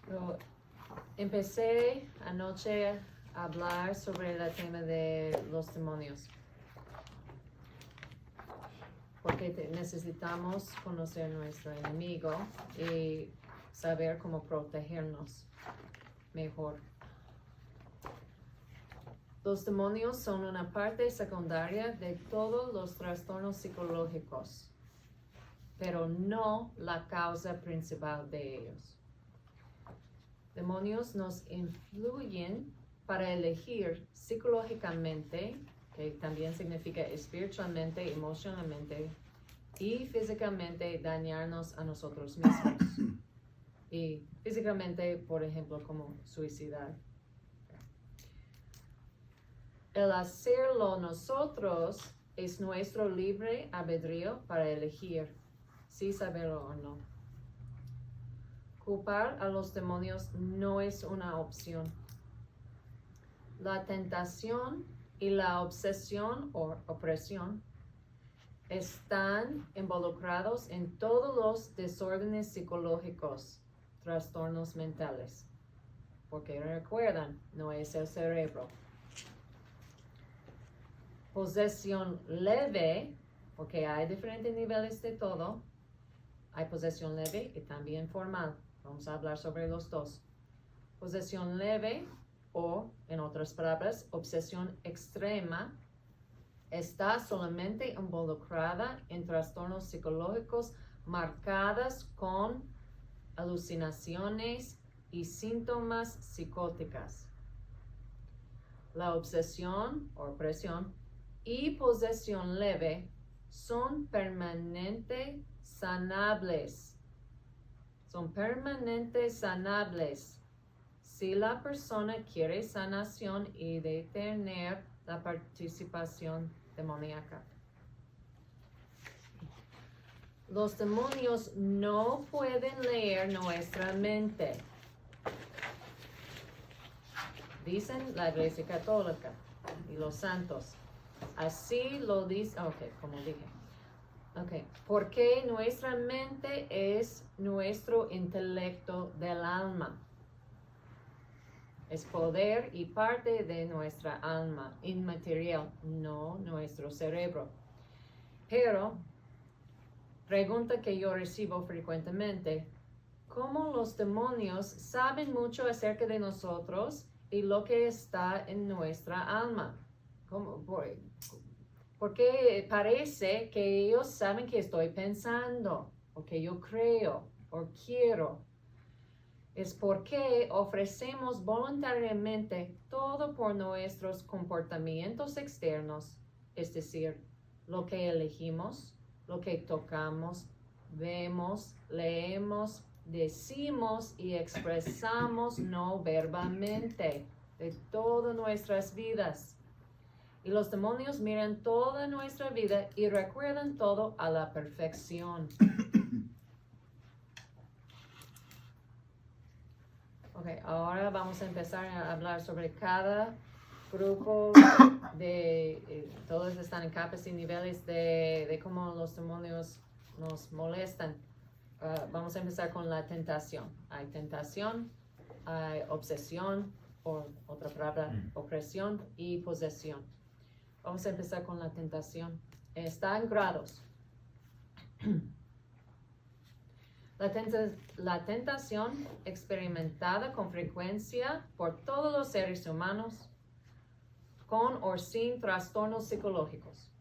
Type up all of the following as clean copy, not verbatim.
Pero empecé anoche a hablar sobre el tema de los demonios. Porque necesitamos conocer nuestro enemigo y saber cómo protegernos mejor. Los demonios son una parte secundaria de todos los trastornos psicológicos, pero no la causa principal de ellos. Demonios nos influyen para elegir psicológicamente, que también significa espiritualmente, emocionalmente y físicamente dañarnos a nosotros mismos. Y físicamente, por ejemplo, como suicidar. El hacerlo nosotros es nuestro libre albedrío para elegir si saberlo o no. Culpar a los demonios no es una opción. La tentación y la obsesión o opresión están involucrados en todos los desórdenes psicológicos, trastornos mentales. Porque recuerdan, no es el cerebro. Posesión leve, porque hay diferentes niveles de todo. Hay posesión leve y también formal. Vamos a hablar sobre los dos. Posesión leve o, en otras palabras, obsesión extrema, está solamente involucrada en trastornos psicológicos marcadas con alucinaciones y síntomas psicóticas. La obsesión o opresión y posesión leve son permanentes sanables. Son permanentes sanables si la persona quiere sanación y detener la participación demoníaca. Los demonios no pueden leer nuestra mente. Dicen la Iglesia Católica y los santos. Así lo dice, como dije. Porque nuestra mente es nuestro intelecto del alma. Es poder y parte de nuestra alma inmaterial, no nuestro cerebro. Pero, pregunta que yo recibo frecuentemente, ¿cómo los demonios saben mucho acerca de nosotros y lo que está en nuestra alma? Porque parece que ellos saben que estoy pensando, o que yo creo, o quiero. Es porque ofrecemos voluntariamente todo por nuestros comportamientos externos, es decir, lo que elegimos, lo que tocamos, vemos, leemos, decimos y expresamos no verbalmente de todas nuestras vidas. Y los demonios miran toda nuestra vida y recuerdan todo a la perfección. Ahora vamos a empezar a hablar sobre cada grupo todos están en capas y niveles de cómo los demonios nos molestan. Vamos a empezar con la tentación. Hay tentación, hay obsesión, o otra palabra, opresión y posesión. Vamos a empezar con la tentación. Está en grados. La tentación experimentada con frecuencia por todos los seres humanos, con o sin trastornos psicológicos.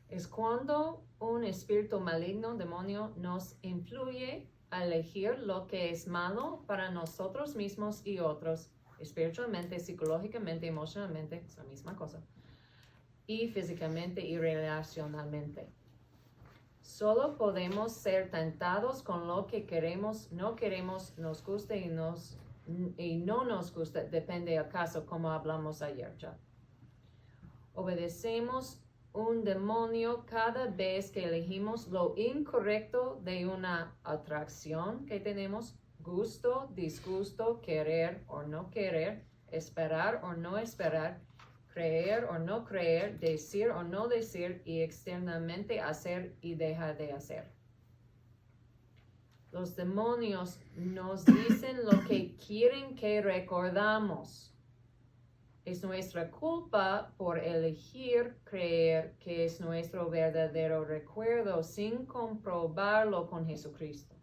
Es cuando un espíritu maligno, demonio, nos influye a elegir lo que es malo para nosotros mismos y otros, espiritualmente, psicológicamente, emocionalmente, es la misma cosa, y físicamente y relacionalmente. Solo podemos ser tentados con lo que queremos, no queremos, nos gusta y no nos gusta, depende del caso, como hablamos ayer ya. Obedecemos un demonio cada vez que elegimos lo incorrecto de una atracción que tenemos, gusto, disgusto, querer o no querer, esperar o no esperar, creer o no creer, decir o no decir y externamente hacer y dejar de hacer. Los demonios nos dicen lo que quieren que recordamos. Es nuestra culpa por elegir creer que es nuestro verdadero recuerdo sin comprobarlo con Jesucristo.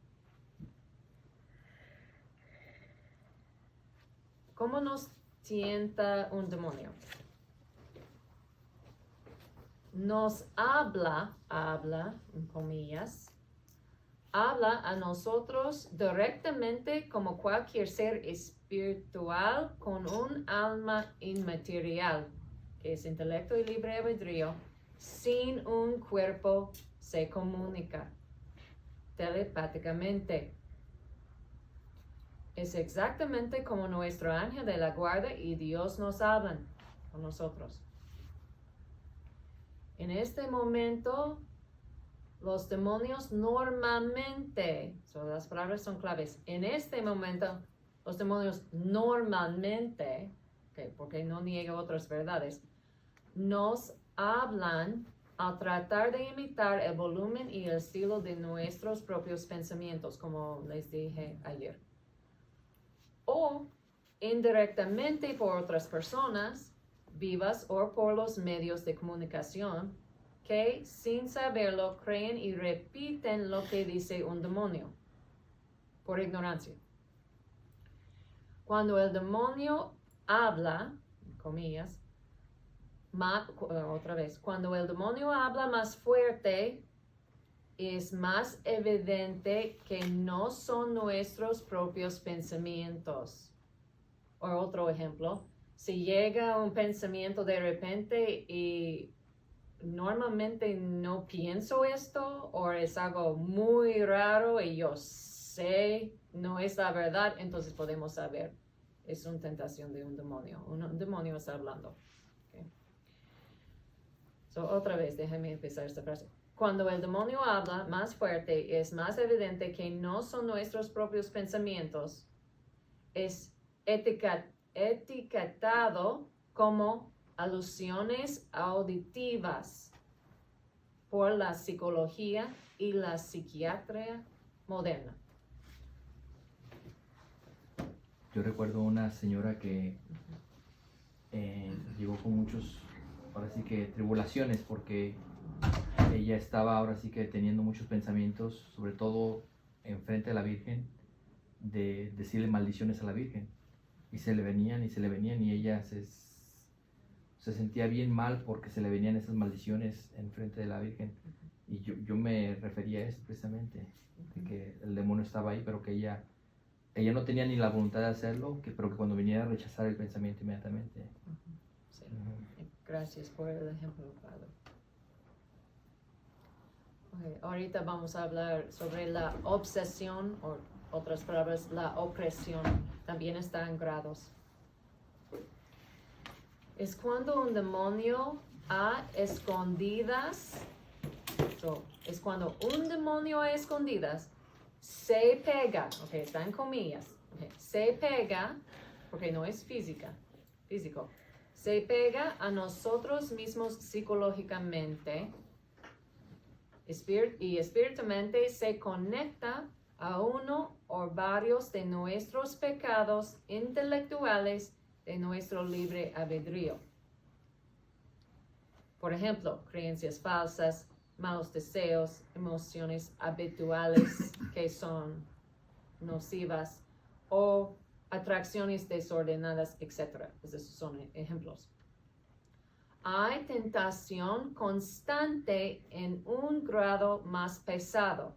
¿Cómo nos tienta un demonio? Nos habla, en comillas, habla a nosotros directamente como cualquier ser espiritual con un alma inmaterial, que es intelecto y libre albedrío, sin un cuerpo, se comunica telepáticamente. Es exactamente como nuestro ángel de la guarda y Dios nos hablan con nosotros. En este momento, los demonios normalmente, las palabras son claves, en este momento, los demonios normalmente, porque no niega otras verdades, nos hablan al tratar de imitar el volumen y el estilo de nuestros propios pensamientos, como les dije ayer. O indirectamente por otras personas, vivas o por los medios de comunicación, que sin saberlo creen y repiten lo que dice un demonio, por ignorancia. Cuando el demonio habla, comillas, cuando el demonio habla más fuerte, es más evidente que no son nuestros propios pensamientos. O otro ejemplo, si llega un pensamiento de repente y normalmente no pienso esto o es algo muy raro y yo sé no es la verdad, entonces podemos saber es una tentación de un demonio. Un demonio está hablando. Okay. Otra vez, déjame empezar esta frase. Cuando el demonio habla más fuerte, es más evidente que no son nuestros propios pensamientos. Es etiquetado como alusiones auditivas por la psicología y la psiquiatría moderna. Yo recuerdo una señora que llegó con muchos, ahora sí que tribulaciones, porque ella estaba ahora sí que teniendo muchos pensamientos, sobre todo enfrente de la Virgen, de decirle maldiciones a la Virgen. Y se le venían y ella se sentía bien mal porque se le venían esas maldiciones enfrente de la Virgen. Y yo me refería a eso precisamente, de que el demonio estaba ahí, pero que ella no tenía ni la voluntad de hacerlo, pero que cuando viniera a rechazar el pensamiento inmediatamente. Sí. Gracias por el ejemplo, Padre. Okay. Ahorita vamos a hablar sobre la obsesión, o otras palabras, la opresión. También está en grados. Es cuando un demonio a escondidas, es cuando un demonio a escondidas se pega, está en comillas, se pega, porque no es físico, se pega a nosotros mismos psicológicamente y espiritualmente se conecta a uno o varios de nuestros pecados intelectuales de nuestro libre albedrío. Por ejemplo, creencias falsas, malos deseos, emociones habituales que son nocivas o atracciones desordenadas, etc. Pues esos son ejemplos. Hay tentación constante en un grado más pesado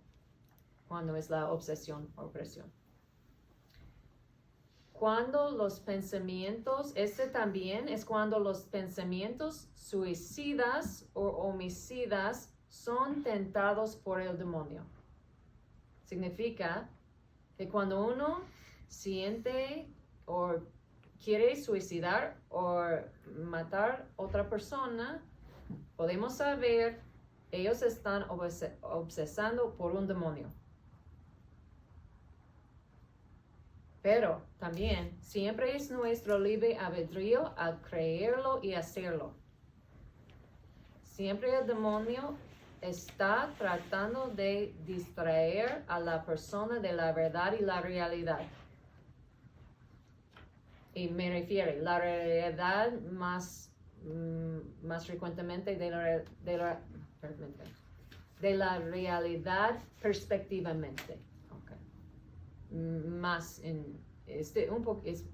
cuando es la obsesión o opresión. Cuando los pensamientos, también es cuando los pensamientos suicidas o homicidas son tentados por el demonio. Significa que cuando uno siente o quiere suicidar o matar a otra persona, podemos saber ellos están obsesando por un demonio. Pero también siempre es nuestro libre albedrío al creerlo y hacerlo. Siempre el demonio está tratando de distraer a la persona de la verdad y la realidad. Y me refiero, la realidad más frecuentemente de la realidad perspectivamente. Okay. Más en un poco es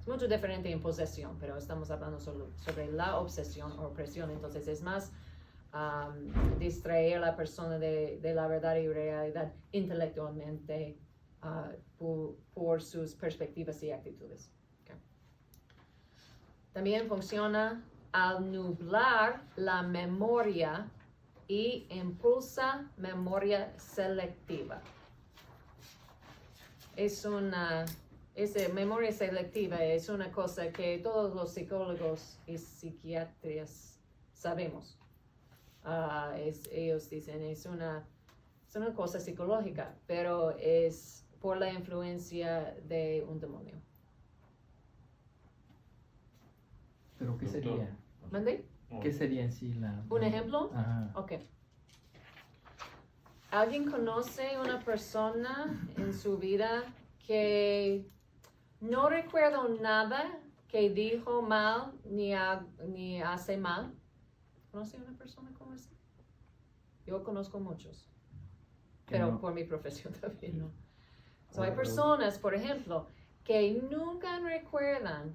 mucho diferente en posesión, pero estamos hablando sobre la obsesión o opresión, entonces es más distraer a la persona de la verdad y realidad intelectualmente por sus perspectivas y actitudes. Okay. También funciona al nublar la memoria y impulsa memoria selectiva. Memoria selectiva es una cosa que todos los psicólogos y psiquiatras sabemos. Ellos dicen es una cosa psicológica, pero es por la influencia de un demonio. ¿Pero qué sería? ¿Mande? ¿Qué sería en sí la...? ¿Un ejemplo? Ajá. Ok. ¿Alguien conoce una persona en su vida que no recuerda nada que dijo mal ni hace mal? ¿Conoce una persona como esa? Yo conozco muchos, pero no. por mi profesión también, ¿no? So, hay personas, por ejemplo, que nunca recuerdan,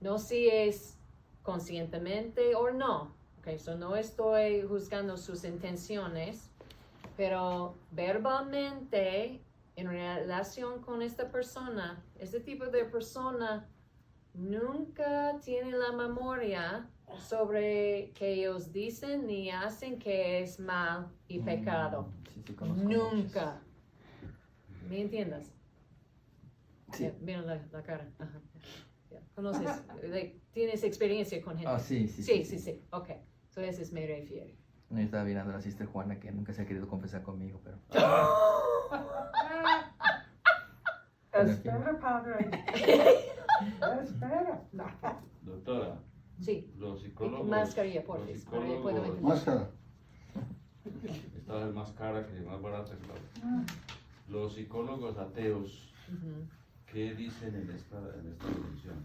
no si es conscientemente o no. Okay, so no estoy juzgando sus intenciones, pero verbalmente, en relación con esta persona, este tipo de persona nunca tiene la memoria sobre que ellos dicen ni hacen que es mal y pecado. Sí, conozco Nunca. muchos. ¿Me entiendes? Sí. Mira la cara. Ajá. Yeah. ¿Conoces? ¿Tienes experiencia con gente? Sí. Ok. So eso es me refiero. Yo estaba mirando a la sister Juana que nunca se ha querido confesar conmigo, pero... Espera, padre. Espera. Doctora, Sí. los psicólogos... Mascarilla, por favor. Los psicólogos... Máscara. Esta es más cara que más barata, claro. Los psicólogos ateos, Ujú. ¿qué dicen en esta dimensión?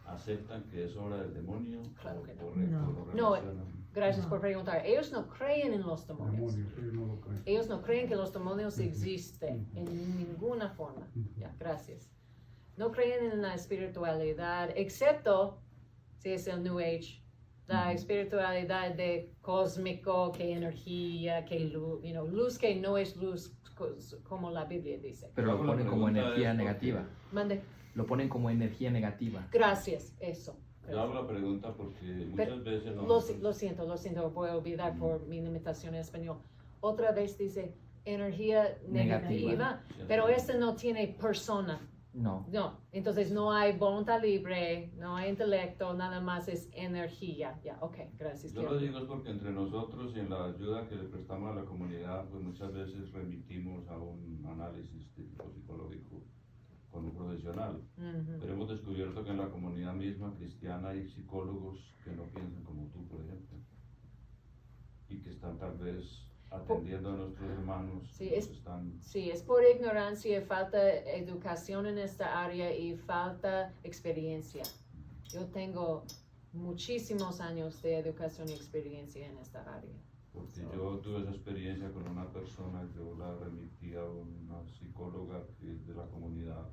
¿Aceptan que es obra del demonio? Claro que no. ¿O No. No, relacionan? Gracias por preguntar. Ellos no creen en los demonios. Demonios, no lo creen. Ellos no creen que los demonios existen en ninguna forma. Ya, gracias. No creen en la espiritualidad, excepto si es el New Age. La espiritualidad de cósmico, que energía, que luz, luz que no es luz como la Biblia dice. Pero lo ponen como pregunta energía es porque- negativa. Mande. Lo ponen como energía negativa. Gracias, eso. Yo hago la pregunta porque Pero muchas veces Lo siento, voy a olvidar por mi limitación en español. Otra vez dice energía negativa, pero este no tiene persona. No. No, entonces no hay voluntad libre, no hay intelecto, nada más es energía. Ya, ok, gracias. Yo lo digo es porque entre nosotros y en la ayuda que le prestamos a la comunidad, pues muchas veces remitimos a un análisis tipo psicológico con un profesional. Ujú. Pero hemos descubierto que en la comunidad misma cristiana hay psicólogos que no piensan como tú, por ejemplo, y que están tal vez atendiendo a nuestros hermanos. Sí, que es- están... Sí, es por ignorancia, falta educación en esta área y falta experiencia. Yo tengo muchísimos años de educación y experiencia en esta área. Porque yo tuve esa experiencia con una persona, yo la remití a una psicóloga que es de la comunidad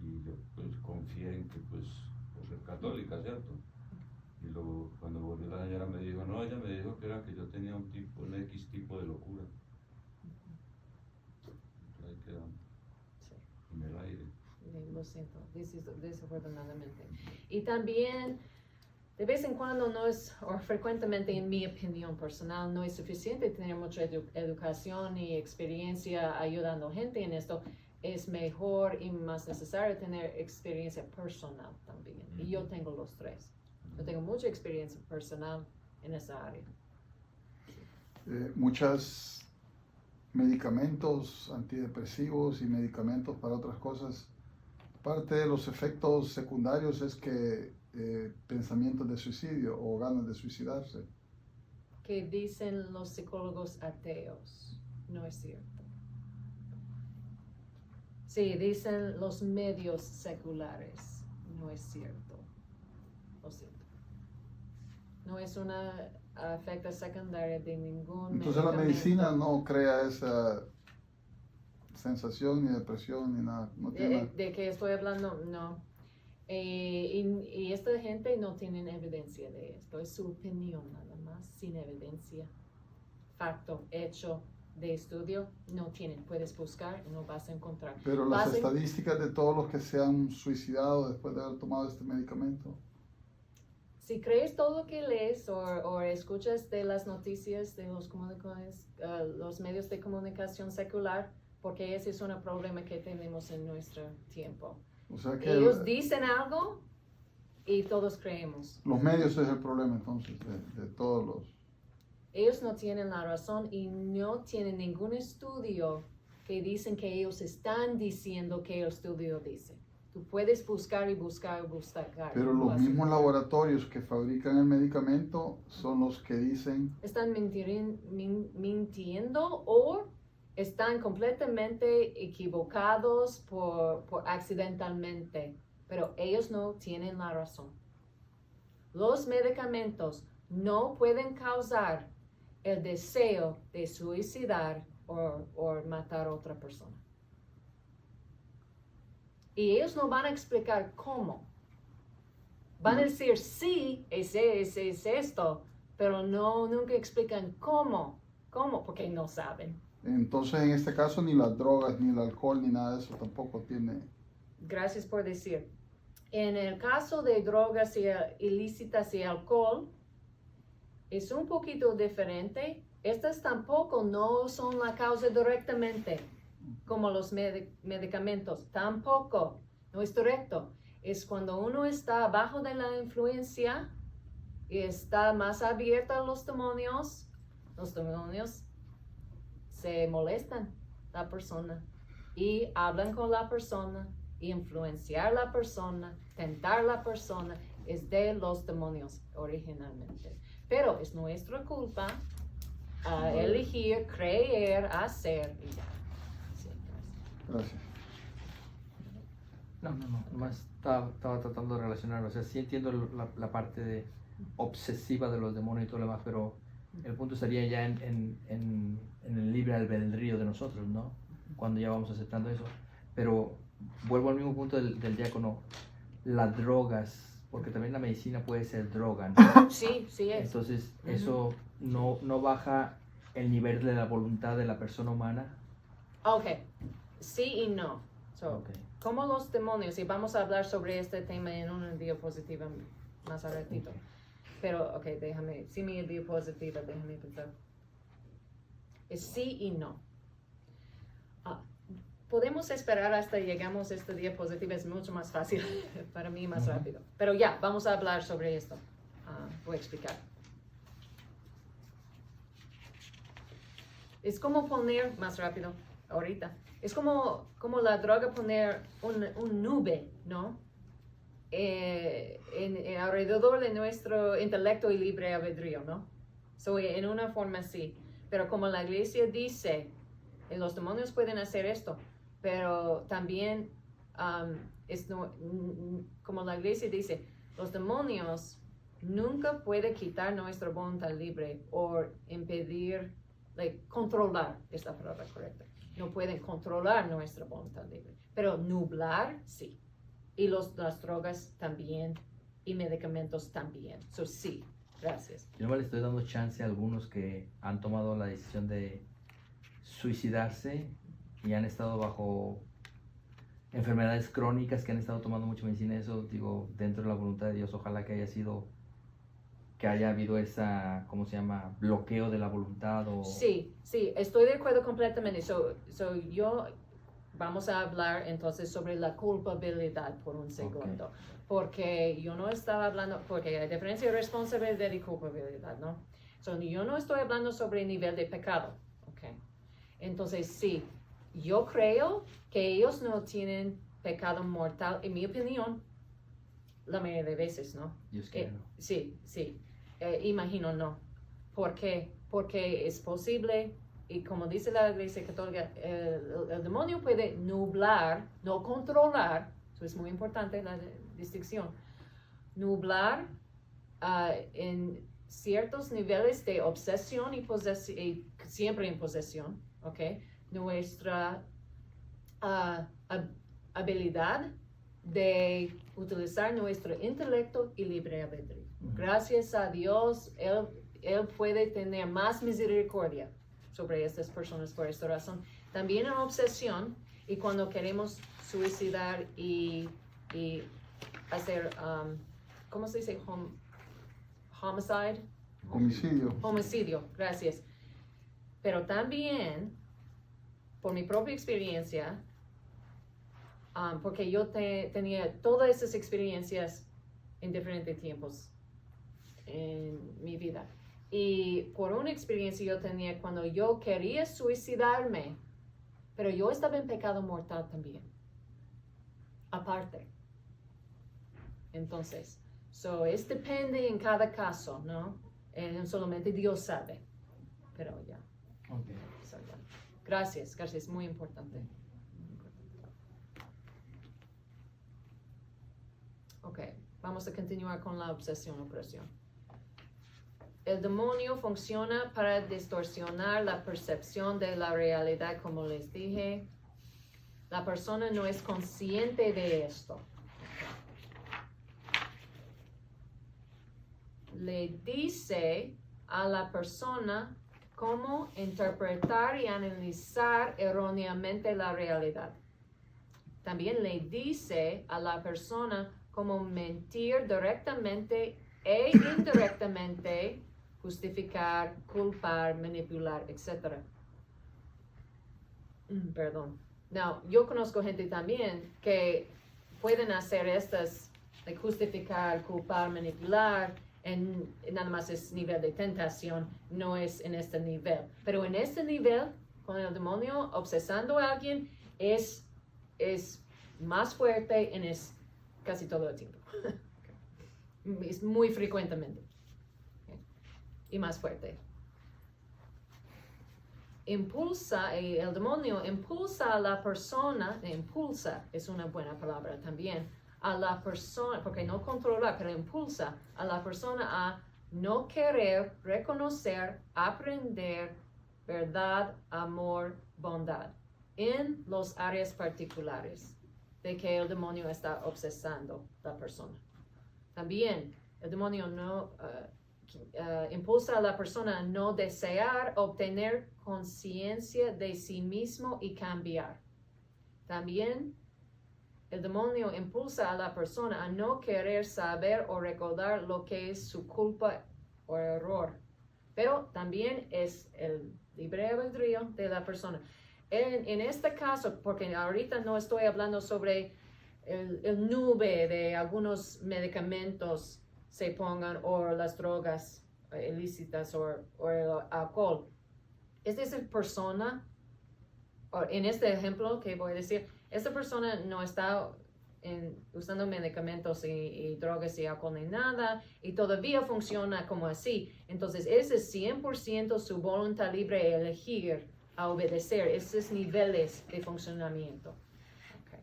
y yo pues confié en que pues por ser católica, ¿cierto? Y luego cuando volvió la señora me dijo, no, ella me dijo que era que yo tenía un X tipo de locura. Entonces ahí quedamos, en el aire. Lo siento, desafortunadamente. Y también, de vez en cuando no es, o frecuentemente en mi opinión personal, no es suficiente tener mucha educación y experiencia ayudando gente en esto. Es mejor y más necesario tener experiencia personal también. Y yo tengo los tres. Yo tengo mucha experiencia personal en esa área. Muchos medicamentos antidepresivos y medicamentos para otras cosas. Parte de los efectos secundarios es que pensamientos de suicidio o ganas de suicidarse. que dicen los psicólogos ateos. No es cierto. Sí, dicen los medios seculares. No es cierto. Lo siento. No es una efecto secundario de ningún Entonces la medicamento. medicina no crea esa sensación, ni depresión, ni nada. No tiene nada. ¿De qué estoy hablando? No. Y esta gente no tienen evidencia de esto. Es su opinión nada más, sin evidencia. Facto, hecho de estudio, no tienen. Puedes buscar y no vas a encontrar. Pero las Vas a- estadísticas de todos los que se han suicidado después de haber tomado este medicamento. Si crees todo lo que lees o escuchas de las noticias de los medios de comunicación secular, porque ese es un problema que tenemos en nuestro tiempo. O sea que Ellos dicen algo y todos creemos. los medios es el problema entonces de todos los... Ellos no tienen la razón y no tienen ningún estudio que dicen que ellos están diciendo que el estudio dice. Tú puedes buscar y buscar y buscar. Pero No los vas a mismos encontrar. laboratorios que fabrican el medicamento son los que dicen... Están mintiendo o están completamente equivocados por accidentalmente, pero ellos no tienen la razón. Los medicamentos no pueden causar el deseo de suicidar o matar a otra persona. Y ellos no van a explicar cómo. Van a decir, sí, es esto, pero nunca explican cómo, porque no saben. Entonces en este caso ni las drogas, ni el alcohol, ni nada de eso tampoco tiene... Gracias por decir. En el caso de drogas ilícitas y alcohol, es un poquito diferente. Estas tampoco no son la causa directamente, como los medicamentos. Tampoco, no es directo. Es cuando uno está bajo de la influencia y está más abierto a los demonios se molestan la persona y hablan con la persona, influenciar la persona, tentar la persona, es de los demonios originalmente. Pero es nuestra culpa elegir, creer, hacer y ya. Sí, gracias. Gracias. No, nomás estaba tratando de relacionarlo. O sea, sí entiendo la parte de obsesiva de los demonios y todo lo demás, pero el punto estaría ya en el libre albedrío de nosotros, ¿no? Cuando ya vamos aceptando eso. Pero vuelvo al mismo punto del diácono, las drogas, porque también la medicina puede ser droga, ¿no? Sí, sí es. Entonces, eso no baja el nivel de la voluntad de la persona humana. Ok, sí y no. So, Ok. como los demonios, y vamos a hablar sobre este tema en una diapositiva más a ratito. Ok. Pero, ok, sí mi diapositiva, déjame pensar. Es sí y no. Podemos esperar hasta llegamos a esta diapositiva, es mucho más fácil para mí, más rápido. Pero ya, vamos a hablar sobre esto. Voy a explicar. Es como poner, más rápido, ahorita, es como la droga poner un nube, ¿no? Alrededor de nuestro intelecto y libre albedrío, ¿no? En una forma así. Pero como la iglesia dice, los demonios pueden hacer esto, pero también, como la iglesia dice, los demonios nunca pueden quitar nuestra voluntad libre o impedir, controlar, es la palabra correcta. No pueden controlar nuestra voluntad libre, pero nublar, sí. Y las drogas también, y medicamentos también. Sí, gracias. Yo no le estoy dando chance a algunos que han tomado la decisión de suicidarse y han estado bajo enfermedades crónicas, que han estado tomando mucha medicina. Eso, digo, dentro de la voluntad de Dios, ojalá que haya habido esa, ¿cómo se llama?, bloqueo de la voluntad o... Sí, estoy de acuerdo completamente. Vamos a hablar entonces sobre la culpabilidad por un segundo. Ok. Porque yo no estaba hablando, porque hay diferencia de responsabilidad y culpabilidad, ¿no? Yo no estoy hablando sobre el nivel de pecado, ¿ok? Entonces, sí, yo creo que ellos no tienen pecado mortal, en mi opinión, la mayoría de veces, ¿no? Dios quiera, ¿no? Sí, imagino no. ¿Por qué? Porque es posible, y como dice la Iglesia Católica, el demonio puede nublar, no controlar, eso es muy importante la distinción, nublar en ciertos niveles de obsesión y siempre en posesión, ¿ok? Nuestra habilidad de utilizar nuestro intelecto y libre albedrío. Gracias a Dios, Él puede tener más misericordia sobre estas personas por esta razón. También en obsesión, y cuando queremos suicidar y hacer, ¿cómo se dice? Homicide. Homicidio, gracias. Pero también, por mi propia experiencia, porque yo tenía todas esas experiencias en diferentes tiempos en mi vida. Y por una experiencia yo tenía cuando yo quería suicidarme, pero yo estaba en pecado mortal también, aparte. Entonces, es depende en cada caso, ¿no? Solamente Dios sabe. Pero ya. Okay. Gracias, muy importante. Ok, vamos a continuar con la obsesión-opresión. El demonio funciona para distorsionar la percepción de la realidad, como les dije. La persona no es consciente de esto. Le dice a la persona cómo interpretar y analizar erróneamente la realidad. También le dice a la persona cómo mentir directamente e indirectamente, justificar, culpar, manipular, etc. Perdón. No, yo conozco gente también que pueden hacer estas, justificar, culpar, manipular, nada más es nivel de tentación, no es en este nivel. Pero en este nivel, con el demonio obsesando a alguien, es más fuerte y es casi todo el tiempo. Es muy frecuentemente. Y más fuerte. El demonio impulsa a la persona, impulsa es una buena palabra también, a la persona, porque no controla, pero impulsa a la persona a no querer reconocer, aprender verdad, amor, bondad en las áreas particulares de que el demonio está obsesando a la persona. También el demonio no impulsa a la persona a no desear obtener conciencia de sí mismo y cambiar. También el demonio impulsa a la persona a no querer saber o recordar lo que es su culpa o error. Pero también es el libre albedrío de la persona. En este caso, porque ahorita no estoy hablando sobre el nube de algunos medicamentos se pongan o las drogas ilícitas o el alcohol. Esta es la persona, en este ejemplo que voy a decir, esta persona no está usando medicamentos y drogas y alcohol ni nada, y todavía funciona como así. Entonces, ese es 100% su voluntad libre de elegir a obedecer esos niveles de funcionamiento. Ok,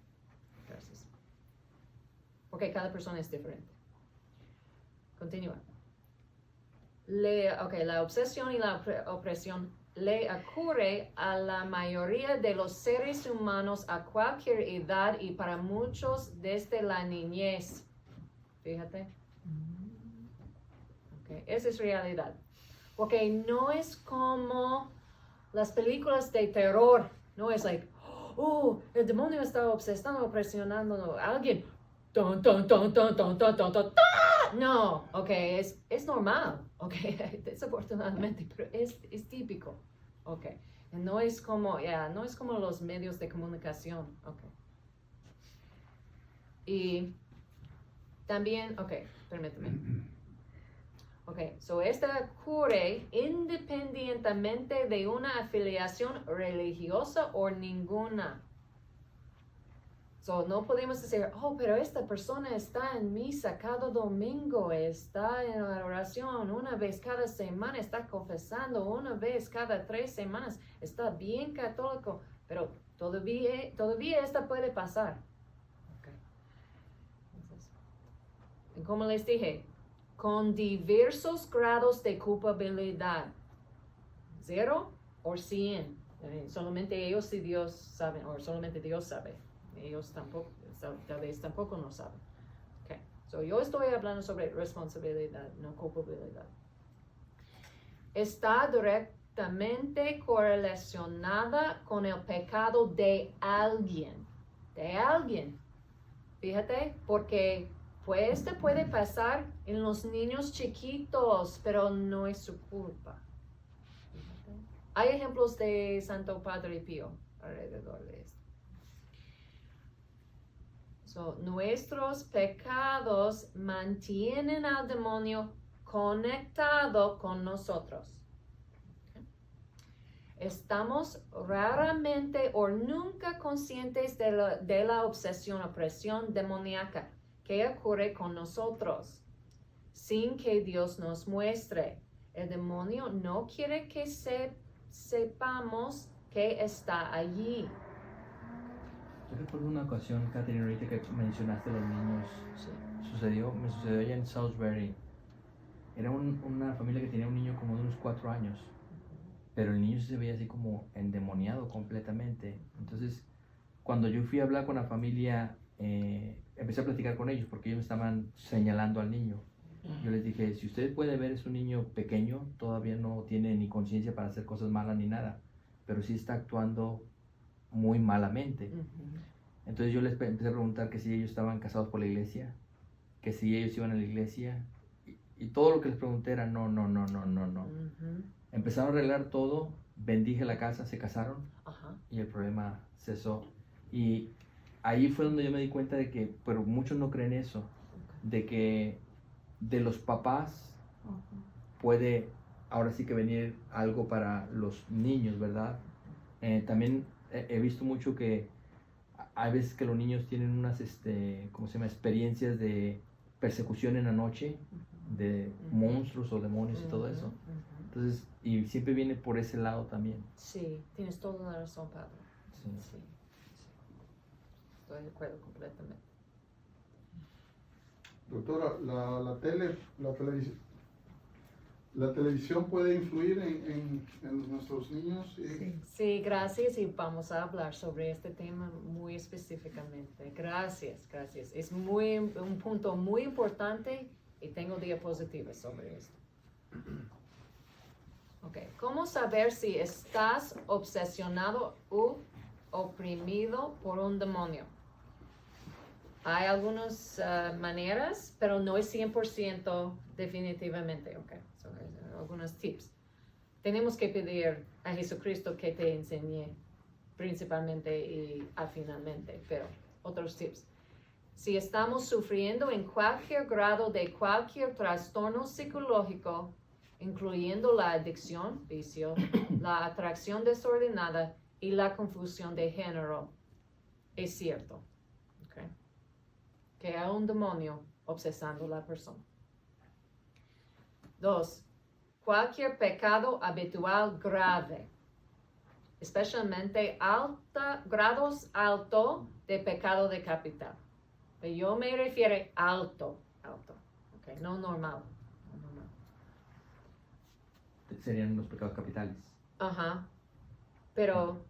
gracias. Porque cada persona es diferente. Continúa. La obsesión y la opresión le ocurre a la mayoría de los seres humanos a cualquier edad y para muchos desde la niñez. Fíjate. Okay. Esa es realidad. Porque no es como las películas de terror. No es like, oh, el demonio está obsesionando, presionando a alguien. Ton, ton, ton, ton, ton, ton, ton, ton. No, ok, es normal, ok, desafortunadamente, pero es típico, ok. No es como, no es como los medios de comunicación, ok. Y también, ok, permíteme. Ok, so esta ocurre independientemente de una afiliación religiosa o ninguna. So, no podemos decir, oh, pero esta persona está en misa cada domingo, está en oración una vez cada semana, está confesando una vez cada 3 semanas, está bien católico, pero todavía esta puede pasar. Okay. Entonces, como les dije, con diversos grados de culpabilidad, 0 o 100, solamente ellos y Dios saben, o solamente Dios sabe. Ellos tampoco, tal vez tampoco no saben. Okay. So, yo estoy hablando sobre responsabilidad, no culpabilidad. Está directamente correlacionada con el pecado de alguien. De alguien. Fíjate, porque pues puede pasar en los niños chiquitos, pero no es su culpa. Fíjate. Hay ejemplos de Santo Padre Pío alrededor de esto. So, nuestros pecados mantienen al demonio conectado con nosotros. Okay. Estamos raramente o nunca conscientes de la obsesión o presión demoníaca que ocurre con nosotros sin que Dios nos muestre. El demonio no quiere que sepamos que está allí. Yo recuerdo una ocasión, Catherine, ahorita que mencionaste a los niños, Sí. me sucedió allá en Salisbury. Era una familia que tenía un niño como de unos 4 años, pero el niño se veía así como endemoniado completamente. Entonces, cuando yo fui a hablar con la familia, empecé a platicar con ellos porque ellos me estaban señalando al niño. Yo les dije, si usted puede ver, es un niño pequeño, todavía no tiene ni conciencia para hacer cosas malas ni nada, pero sí está actuando muy malamente. Entonces yo les empecé a preguntar que si ellos estaban casados por la iglesia, que si ellos iban a la iglesia, y todo lo que les pregunté era no. Empezaron a arreglar todo, bendije la casa, se casaron. Y el problema cesó. Y ahí fue donde yo me di cuenta de que, pero muchos no creen eso, de que de los papás puede ahora sí que venir algo para los niños, ¿verdad? También he visto mucho que hay veces que los niños tienen unas, ¿cómo se llama? Experiencias de persecución en la noche, de monstruos o demonios y todo eso. Entonces, y siempre viene por ese lado también. Sí, tienes toda la razón, Padre. Sí. Sí. Estoy de acuerdo completamente. Doctora, la televisión puede influir en nuestros niños. Sí, gracias, y vamos a hablar sobre este tema muy específicamente. Gracias. Es un punto muy importante y tengo diapositivas sobre esto. Okay. ¿Cómo saber si estás obsesionado u oprimido por un demonio? Hay algunas maneras, pero no es 100% definitivamente. Okay. So, algunos tips. Tenemos que pedir a Jesucristo que te enseñe principalmente y finalmente, pero otros tips. Si estamos sufriendo en cualquier grado de cualquier trastorno psicológico, incluyendo la adicción, vicio, la atracción desordenada y la confusión de género, es cierto, okay, que hay un demonio obsesando a la persona. 2. Cualquier pecado habitual grave, especialmente grados altos de pecado de capital. Yo me refiero a alto, okay, no normal. Serían los pecados capitales. Pero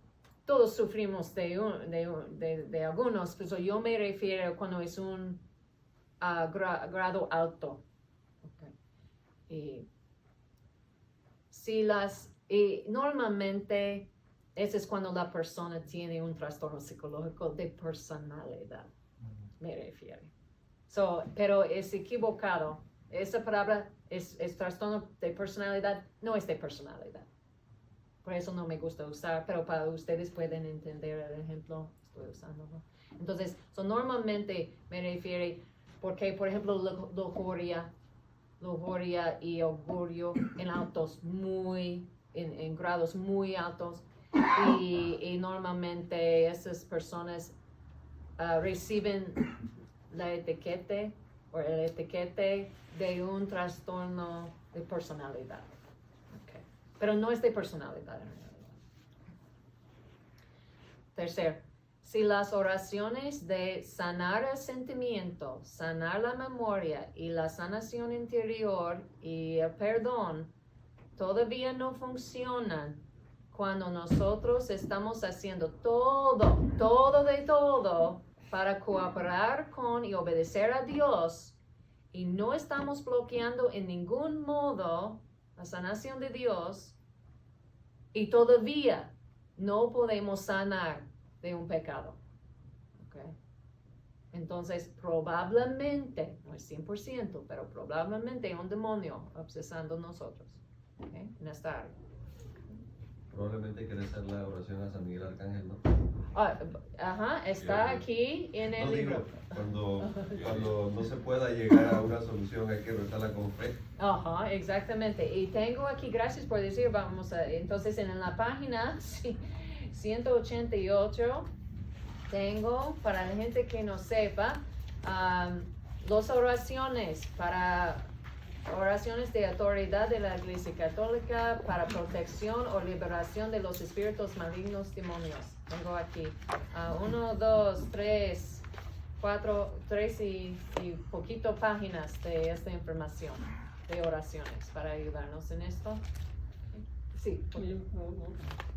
todos sufrimos de algunos, pero yo me refiero cuando es un grado alto. Okay. Y normalmente eso es cuando la persona tiene un trastorno psicológico de personalidad, me refiero. Pero es equivocado. Esa palabra es trastorno de personalidad, no es de personalidad. Por eso no me gusta usar, pero para ustedes pueden entender el ejemplo, estoy usándolo. Entonces, normalmente me refiero, porque por ejemplo, lujuria y orgullo en grados muy altos, y normalmente esas personas reciben la etiqueta o el etiquete de un trastorno de personalidad. Okay. Pero no es de personalidad en realidad. Tercero, si las oraciones de sanar el sentimiento, sanar la memoria y la sanación interior y el perdón todavía no funcionan cuando nosotros estamos haciendo todo de todo para cooperar con y obedecer a Dios y no estamos bloqueando en ningún modo la sanación de Dios y todavía no podemos sanar de un pecado. Okay. Entonces, probablemente, no es 100%, pero probablemente hay un demonio obsesando nosotros, okay, en esta área. Probablemente quiere hacer la oración a San Miguel Arcángel, ¿no? Está aquí en el No digo, libro. cuando no se pueda llegar a una solución hay que rezarla con fe. Ajá, exactamente. Y tengo aquí, gracias por decir, entonces en la página 188, tengo, para la gente que no sepa, dos oraciones de autoridad de la Iglesia Católica para protección o liberación de los espíritus malignos demonios. Tengo aquí 1, 2, 3, 4, 3 y poquito páginas de esta información de oraciones para ayudarnos en esto. Sí. Oye,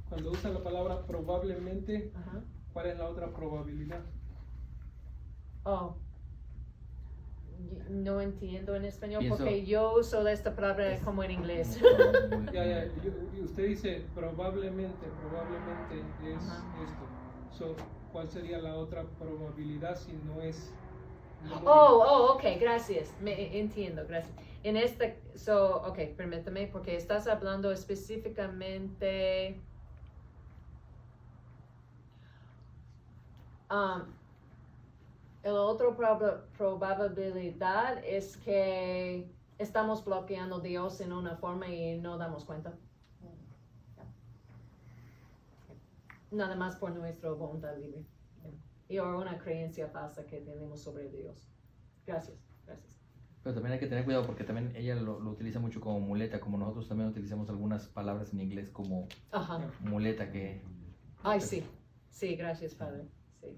cuando usa la palabra probablemente, Ajá. ¿cuál es la otra probabilidad? Oh. No entiendo en español Pienso- porque yo uso esta palabra como en inglés. Ya, usted dice probablemente es Ajá. esto. So, ¿cuál sería la otra probabilidad si no es? Ok, gracias. Entiendo, gracias. En permítame, porque estás hablando específicamente. El otro probabilidad es que estamos bloqueando a Dios en una forma y no damos cuenta. Nada más por nuestra voluntad libre. Y o una creencia falsa que tenemos sobre Dios. Gracias. Pero también hay que tener cuidado porque también ella lo utiliza mucho como muleta, como nosotros también utilizamos algunas palabras en inglés como Ajá. muleta que... Ay, sí. Sí, gracias, Padre. Sí.